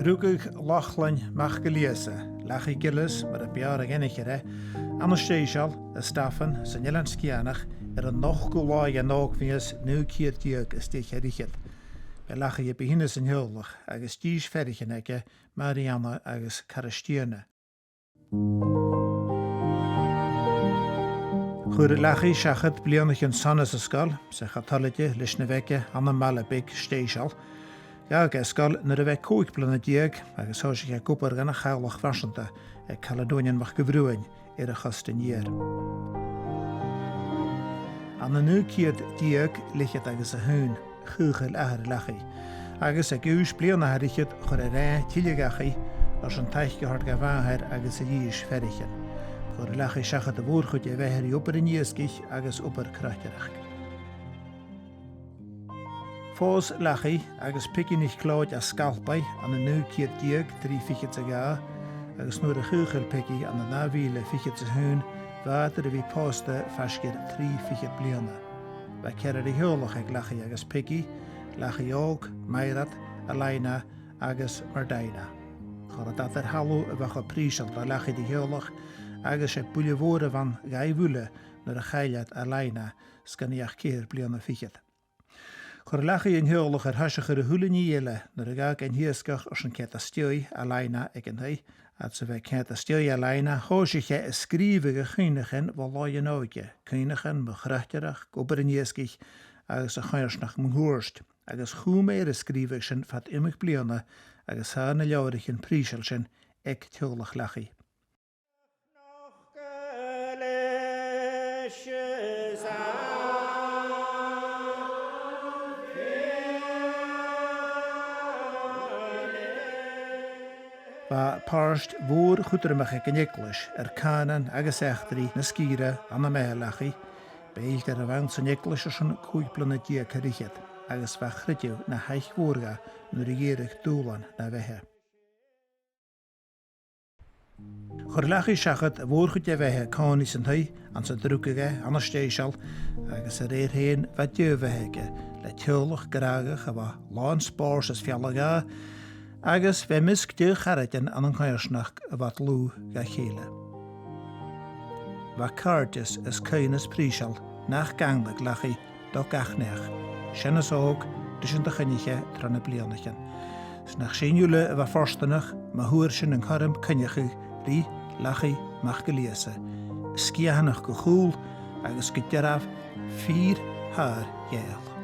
Drúgah Lachlan Machgaliasa, Lachi Gillis, mar a bear a gennichere, Anastéisial, a Staffan, san Jelanskianach, an noch go láig a nóg vías nu cíirtíag is tí cherichid. Be lacha je behinnes an heolach, agus dís ferichin ege, Mariana agus Carastiana. Chur lachi siachad blianach an sanas a sgal, sa chatalide leis na veke anna malabig stéisial, Ja, gescal na bheith cóig blana diag agus háise a gúpar ganna chaálach farsanta ag Caledonian mach gobrúin ar a chastan níir. An na nu ciad diag lichad agus a hún chúchail ahar lechaí, agus ag ús bliana harichad chur a ré tíligachaí as an taich gehart ga bhathir agus a dhís ferichin. Chur lechaí seachad a bhórchud a bheithir opar a níoscich agus opar crachtarach. Fós lachi agus picinich cláid a scalpai an na nu ciad diag trí fichid a gá, agus nuair a chúchail pici an na návíle fichid a hún, bhádar a bhí pásta feiscir trí fichid bliana. Bheith ceir a heolach ag lachi agus pici, lachi óg, mairat, alaina agus mardaina. Chor a dat halú a bhecha prísal a lachi di heolach agus ag builehóra van gaibhúle nuair a chailiad alaina scaníach céir bliana fichid. Chor lachi an heolach hasach a húlaní eile nar a gag an hiascach os an cét a stioi alaina ag an hei, at sa bheith cét a stioi alaina hóisiche a scríbe a chuinechan bhil láid an áige, chuinechan mo chreachtarach, gobar an hiascich agus a chuirsnach mo húrst, agus chúméir a scríbe sin fat imich bliana agus há na leabharich an prísal sin ag teolach lachi. Ba páirst mhór chutarach ag an Eiclis Canan agus eachtarí na scíre an na mélachaí, béicht ar a bhain san Eiclis as an cúigblana dia carichad, agus bheith chridiú na haich mhórga nuair a dhéirich dúlan na bheitthe. Chur lechaí seachad a bhórchud a bheitthe cáí san thaí an sa drúgaige Anastéisial agus a réirhéin bheith deobhheige le teolach grágach a bheith lán spárs as fialagá, agus bheith misc dú charadan an chuirsnach a bhat lú ga chéile. Bha cartas is cainas prísal nach ganglag lachi do gachneach, sinnas óg dus an de chynniche tran na blianachan. Snach sénúle a bha forstanach ma húr sin an charim cynnechu rí lachi Machgaliasa. Sciahanach go chúl agus go dearaf 4 haar ghéal.